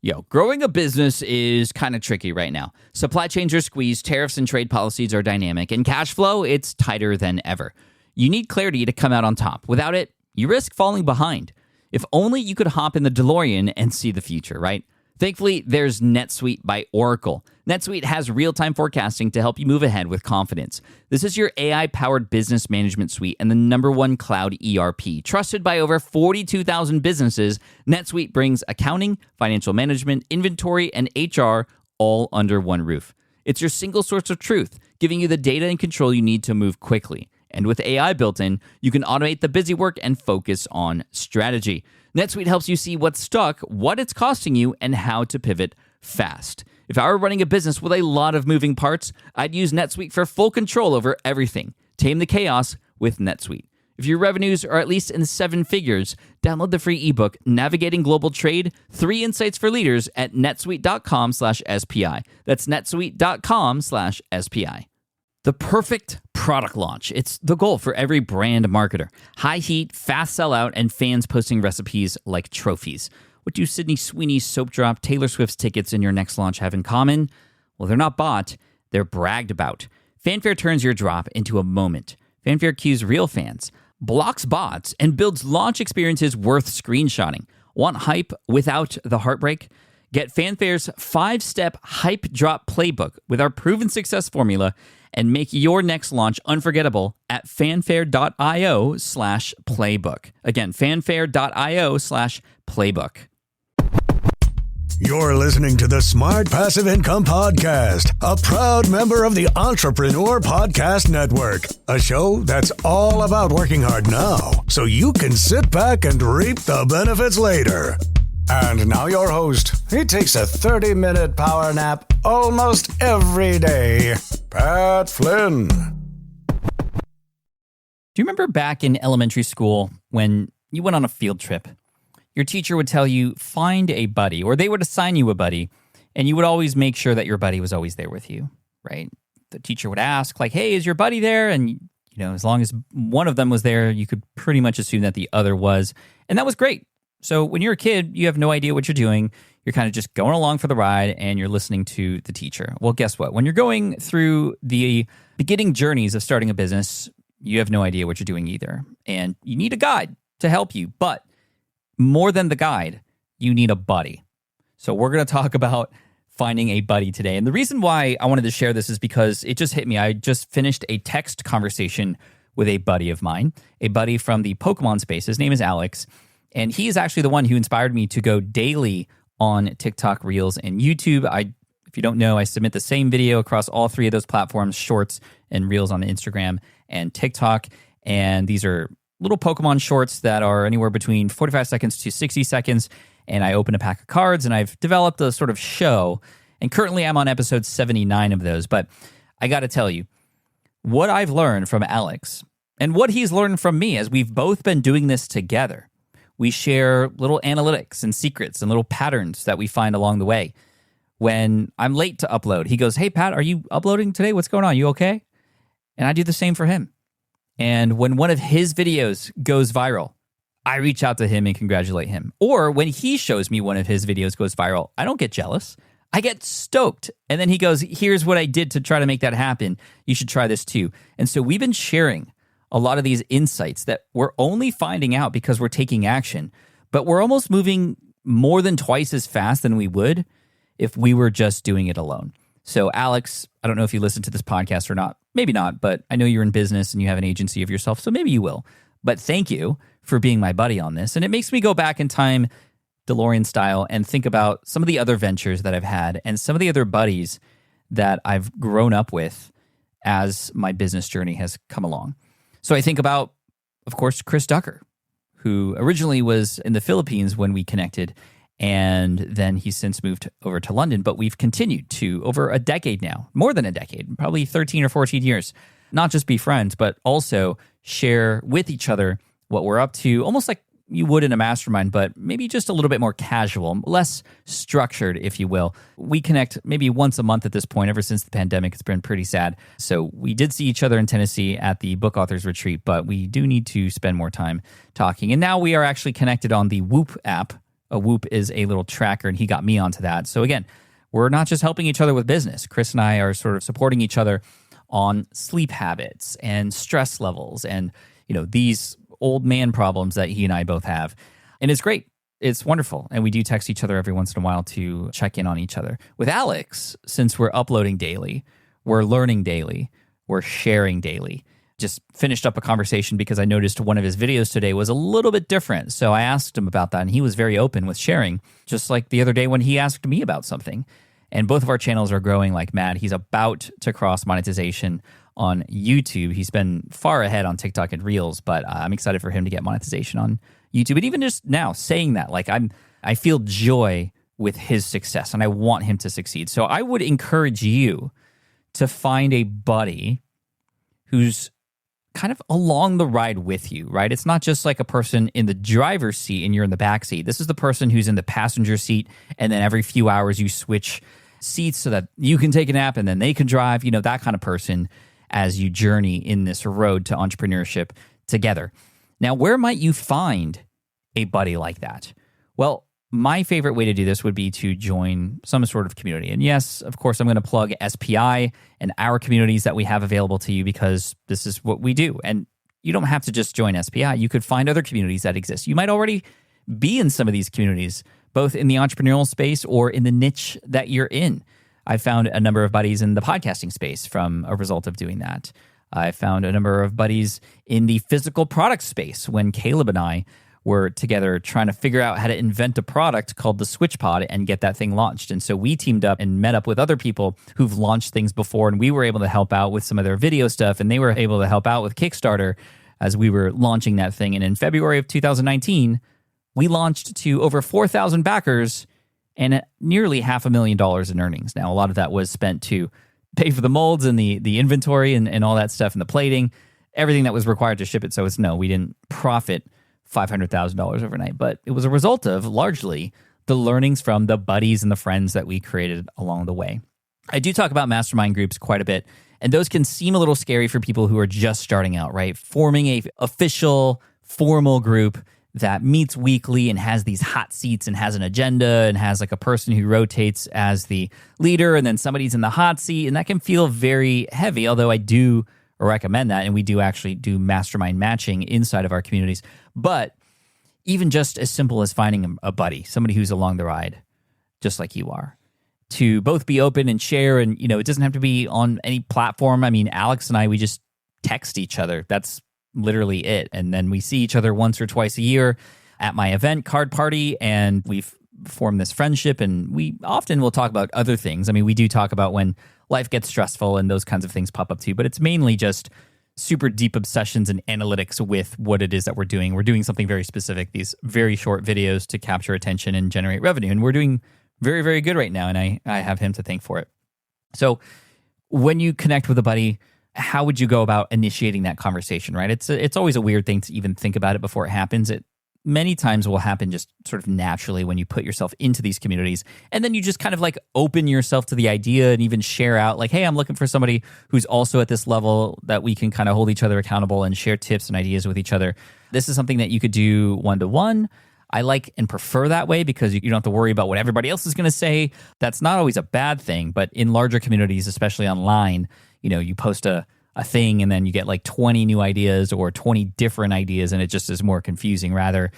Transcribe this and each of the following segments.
Yo, growing a business is kind of tricky right now. Supply chains are squeezed, tariffs and trade policies are dynamic, and cash flow, it's tighter than ever. You need clarity to come out on top. Without it, you risk falling behind. If only you could hop in the DeLorean and see the future, right? Thankfully, there's NetSuite by Oracle. NetSuite has real-time forecasting to help you move ahead with confidence. This is your AI-powered business management suite and the #1 cloud ERP. Trusted by over 42,000 businesses, NetSuite brings accounting, financial management, inventory, and HR all under one roof. It's your single source of truth, giving you the data and control you need to move quickly. And with AI built in, you can automate the busy work and focus on strategy. NetSuite helps you see what's stuck, what it's costing you, and how to pivot fast. If I were running a business with a lot of moving parts, I'd use NetSuite for full control over everything. Tame the chaos with NetSuite. If your revenues are at least in 7 figures, download the free ebook, Navigating Global Trade, 3 Insights for Leaders at netsuite.com/SPI. That's netsuite.com/SPI. The perfect product launch. It's the goal for every brand marketer. High heat, fast sellout, and fans posting recipes like trophies. What do Sydney Sweeney's soap drop, Taylor Swift's tickets, and your next launch have in common? Well, they're not bought, they're bragged about. Fanfare turns your drop into a moment. Fanfare cues real fans, blocks bots, and builds launch experiences worth screenshotting. Want hype without the heartbreak? Get Fanfare's 5-step hype drop playbook with our proven success formula and make your next launch unforgettable at fanfare.io/playbook. Again, fanfare.io/playbook. You're listening to the Smart Passive Income Podcast, a proud member of the Entrepreneur Podcast Network, a show that's all about working hard now so you can sit back and reap the benefits later. And now your host. He takes a 30-minute power nap almost every day. Pat Flynn. Do you remember back in elementary school when you went on a field trip? Your teacher would tell you, find a buddy, or they would assign you a buddy, and you would always make sure that your buddy was always there with you, right? The teacher would ask, like, hey, is your buddy there? And, you know, as long as one of them was there, you could pretty much assume that the other was. And that was great. So when you're a kid, you have no idea what you're doing. You're kind of just going along for the ride and you're listening to the teacher. Well, guess what? When you're going through the beginning journeys of starting a business, you have no idea what you're doing either. And you need a guide to help you. But more than the guide, you need a buddy. So we're going to talk about finding a buddy today. And the reason why I wanted to share this is because it just hit me. I just finished a text conversation with a buddy of mine, a buddy from the Pokemon space. His name is Alex. And he is actually the one who inspired me to go daily on TikTok, Reels, and YouTube. If you don't know, I submit the same video across all 3 of those platforms, Shorts and Reels on Instagram and TikTok. And these are little Pokemon shorts that are anywhere between 45 seconds to 60 seconds. And I open a pack of cards, and I've developed a sort of show. And currently I'm on episode 79 of those. But I got to tell you, what I've learned from Alex and what he's learned from me as we've both been doing this together. We share little analytics and secrets and little patterns that we find along the way. When I'm late to upload, he goes, hey, Pat, are you uploading today? What's going on? You okay? And I do the same for him. And when one of his videos goes viral, I reach out to him and congratulate him. Or when he shows me one of his videos goes viral, I don't get jealous. I get stoked. And then he goes, here's what I did to try to make that happen. You should try this too. And so we've been sharing a lot of these insights that we're only finding out because we're taking action, but we're almost moving more than twice as fast than we would if we were just doing it alone. So Alex, I don't know if you listen to this podcast or not, maybe not, but I know you're in business and you have an agency of yourself, so maybe you will. But thank you for being my buddy on this. And it makes me go back in time, DeLorean style, and think about some of the other ventures that I've had and some of the other buddies that I've grown up with as my business journey has come along. So I think about, of course, Chris Ducker, who originally was in the Philippines when we connected, and then he's since moved over to London. But we've continued to, over a decade now, more than a decade, probably 13 or 14 years, not just be friends, but also share with each other what we're up to, almost like you would in a mastermind, but maybe just a little bit more casual, less structured, if you will. We connect maybe once a month at this point. Ever since the pandemic, it's been pretty sad. So we did see each other in Tennessee at the Book Authors Retreat, but we do need to spend more time talking. And now we are actually connected on the Whoop app, A Whoop is a little tracker, and he got me onto that. So again, we're not just helping each other with business. Chris and I are sort of supporting each other on sleep habits and stress levels and, these old man problems that he and I both have. And it's great. It's wonderful. And we do text each other every once in a while to check in on each other. With Alex, since we're uploading daily, we're learning daily, we're sharing daily. Just finished up a conversation because I noticed one of his videos today was a little bit different. So I asked him about that, and he was very open with sharing, just like the other day when he asked me about something. And both of our channels are growing like mad. He's about to cross monetization on YouTube. He's been far ahead on TikTok and Reels, but I'm excited for him to get monetization on YouTube. And even just now saying that, I feel joy with his success, and I want him to succeed. So I would encourage you to find a buddy who's kind of along the ride with you, right? It's not just like a person in the driver's seat and you're in the back seat. This is the person who's in the passenger seat, and then every few hours you switch seats so that you can take a nap and then they can drive, that kind of person as you journey in this road to entrepreneurship together. Now, where might you find a buddy like that? Well, my favorite way to do this would be to join some sort of community. And yes, of course, I'm going to plug SPI and our communities that we have available to you because this is what we do. And you don't have to just join SPI. You could find other communities that exist. You might already be in some of these communities, both in the entrepreneurial space or in the niche that you're in. I found a number of buddies in the podcasting space from a result of doing that. I found a number of buddies in the physical product space when Caleb and I were together trying to figure out how to invent a product called the SwitchPod and get that thing launched. And so we teamed up and met up with other people who've launched things before, and we were able to help out with some of their video stuff, and they were able to help out with Kickstarter as we were launching that thing. And in February of 2019, we launched to over 4,000 backers and nearly $500,000 in earnings. Now, a lot of that was spent to pay for the molds and the inventory and all that stuff and the plating, everything that was required to ship it. So we didn't profit $500,000 overnight, but it was a result of largely the learnings from the buddies and the friends that we created along the way. I do talk about mastermind groups quite a bit, and those can seem a little scary for people who are just starting out, right? Forming a official, formal group that meets weekly and has these hot seats and has an agenda and has like a person who rotates as the leader and then somebody's in the hot seat, and that can feel very heavy, although I do recommend that, and we do actually do mastermind matching inside of our communities. But even just as simple as finding a buddy, somebody who's along the ride, just like you are, to both be open and share, and it doesn't have to be on any platform. I mean, Alex and I, we just text each other. That's literally it. And then we see each other once or twice a year at my event, Card Party, and we've formed this friendship, and we often will talk about other things. I mean, we do talk about when life gets stressful and those kinds of things pop up too, but it's mainly just super deep obsessions and analytics with what it is that we're doing. We're doing something very specific, these very short videos to capture attention and generate revenue. And we're doing very, very good right now, and I have him to thank for it. So when you connect with a buddy, how would you go about initiating that conversation, right? It's always a weird thing to even think about it before it happens. It many times will happen just sort of naturally when you put yourself into these communities, and then you just kind of like open yourself to the idea and even share out like, hey, I'm looking for somebody who's also at this level that we can kind of hold each other accountable and share tips and ideas with each other. This is something that you could do one-to-one. I like and prefer that way because you don't have to worry about what everybody else is going to say. That's not always a bad thing, but in larger communities, especially online, you post a thing and then you get like 20 new ideas or 20 different ideas, and it just is more confusing. Rather,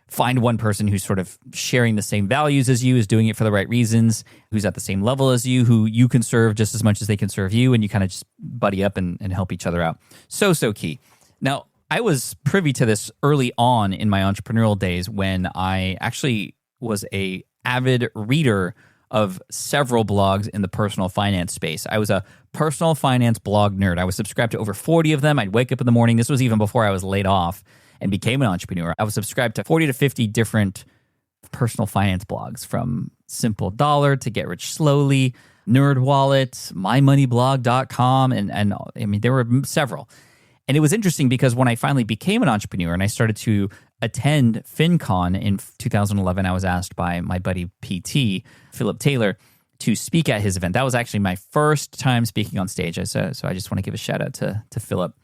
find one person who's sort of sharing the same values as you, is doing it for the right reasons, who's at the same level as you, who you can serve just as much as they can serve you, and you kind of just buddy up and help each other out. So key. Now, I was privy to this early on in my entrepreneurial days when I actually was a avid reader of several blogs in the personal finance space. I was a personal finance blog nerd. I was subscribed to over 40 of them. I'd wake up in the morning. This was even before I was laid off and became an entrepreneur. I was subscribed to 40 to 50 different personal finance blogs, from Simple Dollar to Get Rich Slowly, NerdWallet, MyMoneyBlog.com, and I mean, there were several. And it was interesting because when I finally became an entrepreneur and I started to attend FinCon in 2011, I was asked by my buddy PT, Philip Taylor, to speak at his event. That was actually my first time speaking on stage. So I just want to give a shout out to Philip.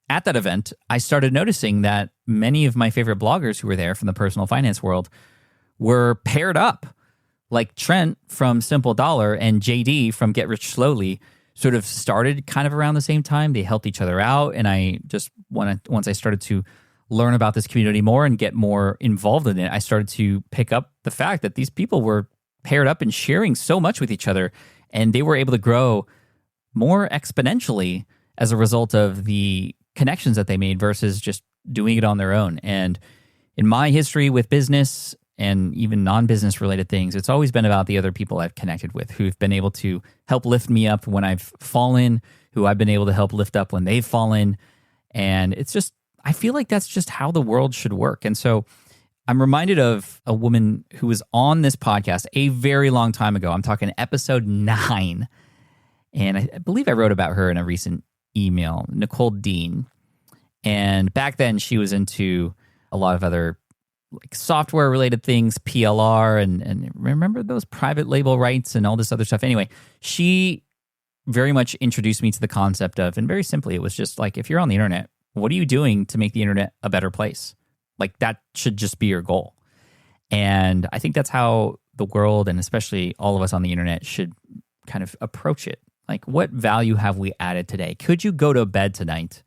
At that event, I started noticing that many of my favorite bloggers who were there from the personal finance world were paired up. Like Trent from Simple Dollar and JD from Get Rich Slowly sort of started kind of around the same time. They helped each other out. And I just once I started to learn about this community more and get more involved in it, I started to pick up the fact that these people were paired up and sharing so much with each other. And they were able to grow more exponentially as a result of the connections that they made versus just doing it on their own. And in my history with business and even non-business related things, it's always been about the other people I've connected with who've been able to help lift me up when I've fallen, who I've been able to help lift up when they've fallen. And it's just, I feel like that's just how the world should work. And so I'm reminded of a woman who was on this podcast a very long time ago. I'm talking episode 9. And I believe I wrote about her in a recent email, Nicole Dean. And back then she was into a lot of other like software related things, PLR, and remember those private label rights and all this other stuff. Anyway, she very much introduced me to the concept of, and very simply, it was just like, if you're on the internet, what are you doing to make the internet a better place? Like that should just be your goal. And I think that's how the world, and especially all of us on the internet, should kind of approach it. Like, what value have we added today? Could you go to bed tonight?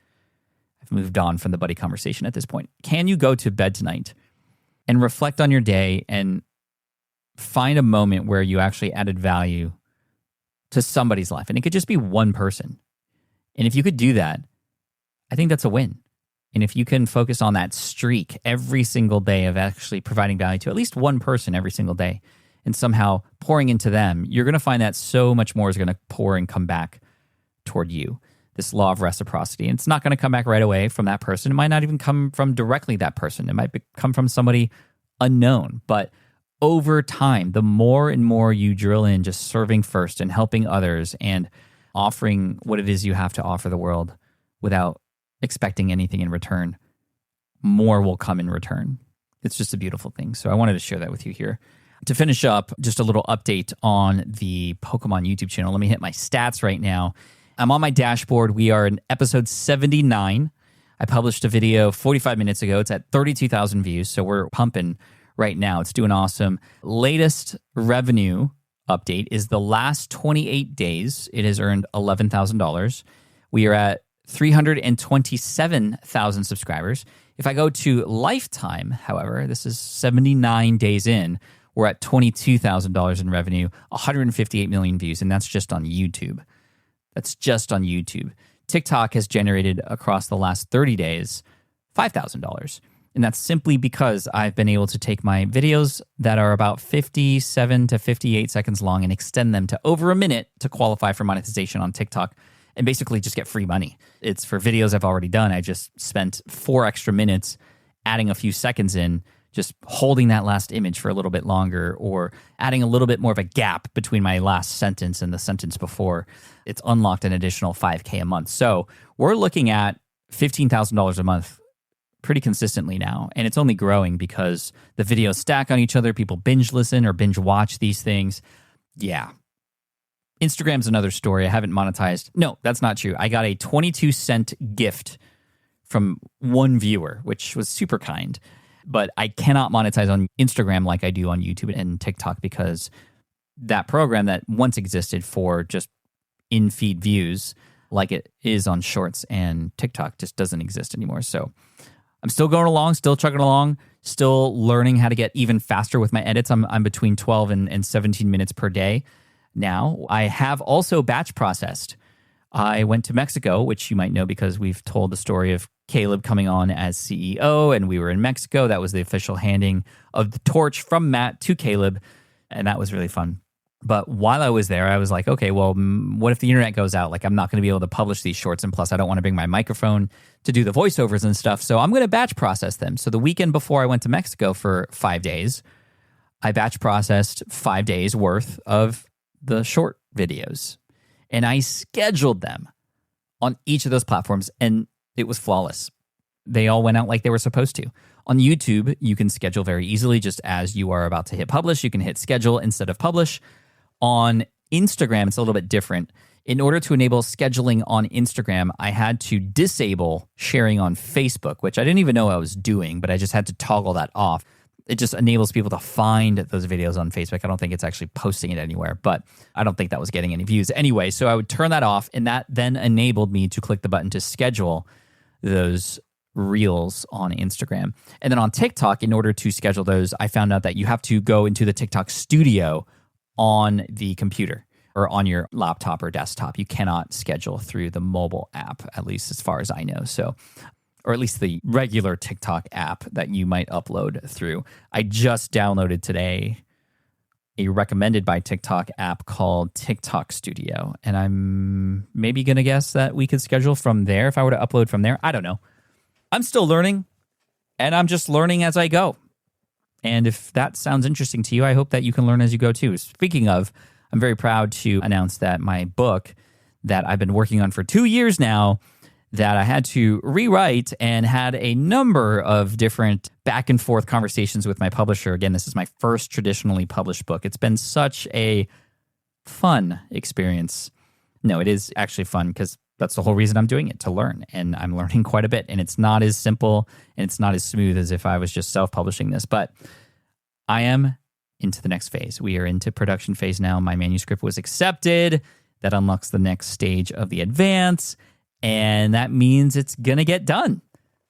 I've moved on from the buddy conversation at this point. Can you go to bed tonight and reflect on your day and find a moment where you actually added value to somebody's life? And it could just be one person. And if you could do that, I think that's a win. And if you can focus on that streak every single day of actually providing value to at least one person every single day and somehow pouring into them, you're going to find that so much more is going to pour and come back toward you. This law of reciprocity. And it's not going to come back right away from that person. It might not even come from directly that person. It might come from somebody unknown. But over time, the more and more you drill in just serving first and helping others and offering what it is you have to offer the world without expecting anything in return, more will come in return. It's just a beautiful thing. So I wanted to share that with you here. To finish up, just a little update on the Pokemon YouTube channel. Let me hit my stats right now. I'm on my dashboard. We are in episode 79. I published a video 45 minutes ago. It's at 32,000 views, so we're pumping right now. It's doing awesome. Latest revenue update is the last 28 days. It has earned $11,000. We are at 327,000 subscribers. If I go to lifetime, however, this is 79 days in, we're at $22,000 in revenue, 158 million views, and that's just on YouTube. That's just on YouTube. TikTok has generated across the last 30 days $5,000. And that's simply because I've been able to take my videos that are about 57 to 58 seconds long and extend them to over a minute to qualify for monetization on TikTok and basically just get free money. It's for videos I've already done. I just spent 4 extra minutes adding a few seconds in, just holding that last image for a little bit longer or adding a little bit more of a gap between my last sentence and the sentence before. It's unlocked an additional $5,000 a month. So we're looking at $15,000 a month pretty consistently now. And it's only growing because the videos stack on each other. People binge listen or binge watch these things. Yeah. Instagram's another story. I haven't monetized. No, that's not true. I got a 22-cent gift from one viewer, which was super kind. But I cannot monetize on Instagram like I do on YouTube and TikTok because that program that once existed for just in-feed views like it is on Shorts and TikTok just doesn't exist anymore. So I'm still going along, still chugging along, still learning how to get even faster with my edits. I'm between 12 and 17 minutes per day now. I have also batch processed. I went to Mexico, which you might know because we've told the story of Caleb coming on as CEO, and we were in Mexico. That was the official handing of the torch from Matt to Caleb, and that was really fun. But while I was there, I was like, okay, well, what if the internet goes out? Like, I'm not going to be able to publish these shorts, and plus I don't want to bring my microphone to do the voiceovers and stuff, so I'm going to batch process them. So the weekend before I went to Mexico for 5 days, I batch processed 5 days worth of the short videos, and I scheduled them on each of those platforms, and it was flawless. They all went out like they were supposed to. On YouTube, you can schedule very easily. Just as you are about to hit publish, you can hit schedule instead of publish. On Instagram, it's a little bit different. In order to enable scheduling on Instagram, I had to disable sharing on Facebook, which I didn't even know I was doing, but I just had to toggle that off. it just enables people to find those videos on Facebook. I don't think it's actually posting it anywhere, but I don't think that was getting any views. Anyway, so I would turn that off, and that then enabled me to click the button to schedule those reels on Instagram. And then on TikTok, in order to schedule those, I found out that you have to go into the TikTok studio on the computer or on your laptop or desktop. You cannot schedule through the mobile app, at least as far as I know. So, or at least the regular TikTok app that you might upload through. I just downloaded today a recommended by TikTok app called TikTok Studio, and I'm maybe going to guess that we could schedule from there if I were to upload from there. I don't know. I'm still learning, and I'm just learning as I go. And if that sounds interesting to you, I hope that you can learn as you go too. Speaking of, I'm very proud to announce that my book that I've been working on for 2 years now, that I had to rewrite and had a number of different back and forth conversations with my publisher. Again, this is my first traditionally published book. It's been such a fun experience. No, it is actually fun because that's the whole reason I'm doing it, to learn. And I'm learning quite a bit. And it's not as simple and it's not as smooth as if I was just self-publishing this. But I am into the next phase. We are into production phase now. My manuscript was accepted. That unlocks the next stage of the advance. And that means it's going to get done.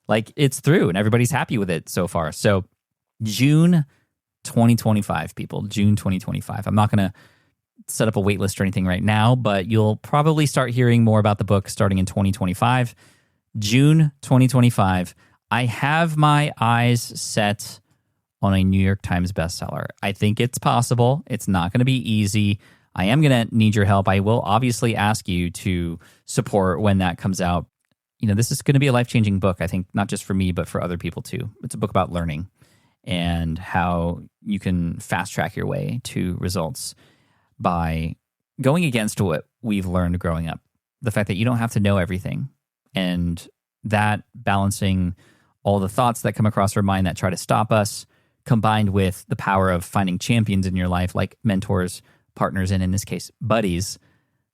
Like, it's through and everybody's happy with it so far. So June 2025, people, June 2025. I'm not going to set up a wait list or anything right now, but you'll probably start hearing more about the book starting in 2025. June 2025. I have my eyes set on a New York Times bestseller. I think it's possible. It's not going to be easy. I am going to need your help. I will obviously ask you to support when that comes out. You know, this is going to be a life-changing book, I think, not just for me, but for other people too. It's a book about learning and how you can fast-track your way to results by going against what we've learned growing up. The fact that you don't have to know everything, and that balancing all the thoughts that come across our mind that try to stop us, combined with the power of finding champions in your life, like mentors, partners, and in this case, buddies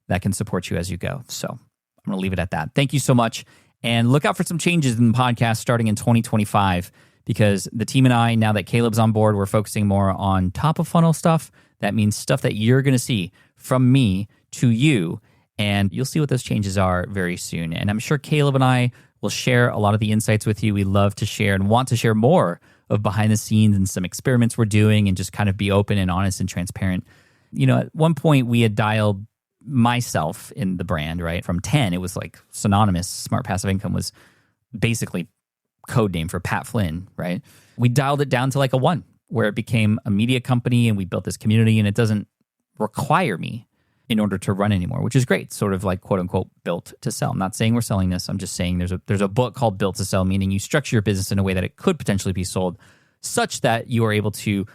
that can support you as you go. So I'm going to leave it at that. Thank you so much. And look out for some changes in the podcast starting in 2025, because the team and I, now that Caleb's on board, we're focusing more on top of funnel stuff. That means stuff that you're going to see from me to you, and you'll see what those changes are very soon. And I'm sure Caleb and I will share a lot of the insights with you. We love to share and want to share more of behind the scenes and some experiments we're doing, and just kind of be open and honest and transparent. You know, at one point we had dialed myself in the brand, right? From 10, it was like synonymous. Smart Passive Income was basically code name for Pat Flynn, right? We dialed it down to like a 1, where it became a media company, and we built this community, and it doesn't require me in order to run anymore, which is great. Sort of like, quote unquote, built to sell. I'm not saying we're selling this. I'm just saying there's a book called Built to Sell, meaning you structure your business in a way that it could potentially be sold, such that you are able to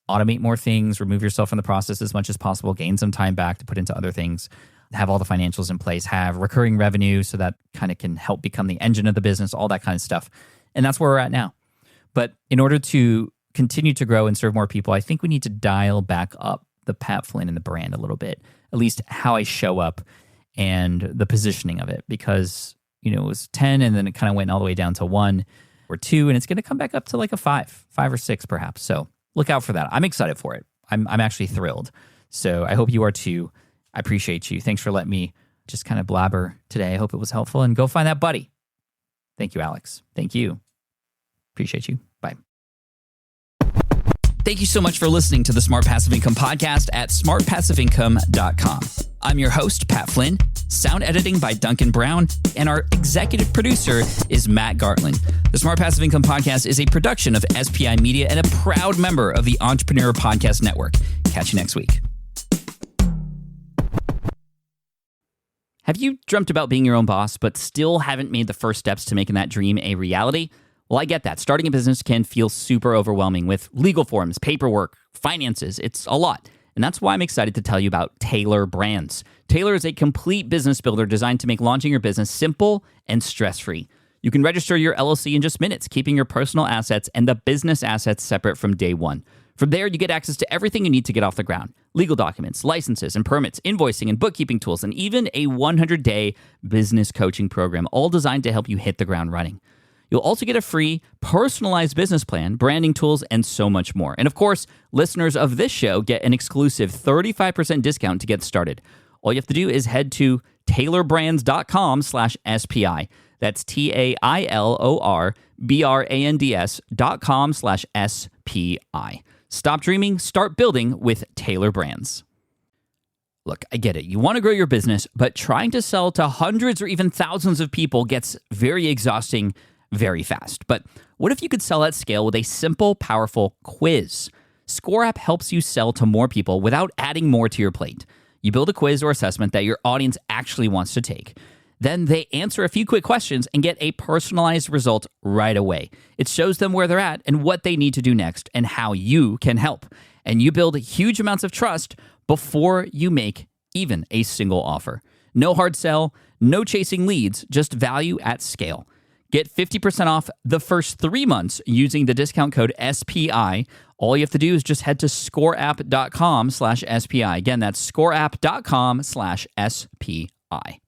automate more things, remove yourself from the process as much as possible, gain some time back to put into other things, have all the financials in place, have recurring revenue so that kind of can help become the engine of the business, all that kind of stuff. And that's where we're at now. But in order to continue to grow and serve more people, I think we need to dial back up the Pat Flynn and the brand a little bit, at least how I show up and the positioning of it, because, you know, it was 10 and then it kind of went all the way down to 1 or 2, and it's going to come back up to like a 5 or 6 perhaps. So look out for that. I'm excited for it. I'm actually thrilled. So I hope you are too. I appreciate you. Thanks for letting me just kind of blabber today. I hope it was helpful, and go find that buddy. Thank you, Alex. Thank you. Appreciate you. Bye. Thank you so much for listening to the Smart Passive Income podcast at smartpassiveincome.com. I'm your host, Pat Flynn. Sound editing by Duncan Brown, and our executive producer is Matt Gartland. The Smart Passive Income podcast is a production of SPI Media and a proud member of the Entrepreneur Podcast Network. Catch you next week. Have you dreamt about being your own boss, but still haven't made the first steps to making that dream a reality? Well, I get that. Starting a business can feel super overwhelming with legal forms, paperwork, finances. It's a lot. And that's why I'm excited to tell you about Taylor Brands. Taylor is a complete business builder designed to make launching your business simple and stress-free. You can register your LLC in just minutes, keeping your personal assets and the business assets separate from day one. From there, you get access to everything you need to get off the ground: legal documents, licenses and permits, invoicing and bookkeeping tools, and even a 100-day business coaching program, all designed to help you hit the ground running. You'll also get a free personalized business plan, branding tools, and so much more. And of course, listeners of this show get an exclusive 35% discount to get started. All you have to do is head to tailorbrands.com/SPI. That's TAILORBRANDS.com/SPI. Stop dreaming, start building with Tailor Brands. Look, I get it. You want to grow your business, but trying to sell to hundreds or even thousands of people gets very exhausting very fast. But what if you could sell at scale with a simple, powerful quiz? Score App helps you sell to more people without adding more to your plate. You build a quiz or assessment that your audience actually wants to take. Then they answer a few quick questions and get a personalized result right away. It shows them where they're at and what they need to do next and how you can help. And you build huge amounts of trust before you make even a single offer. No hard sell, no chasing leads, just value at scale. Get 50% off the first 3 months using the discount code SPI. All you have to do is just head to scoreapp.com/SPI. Again, that's scoreapp.com/SPI.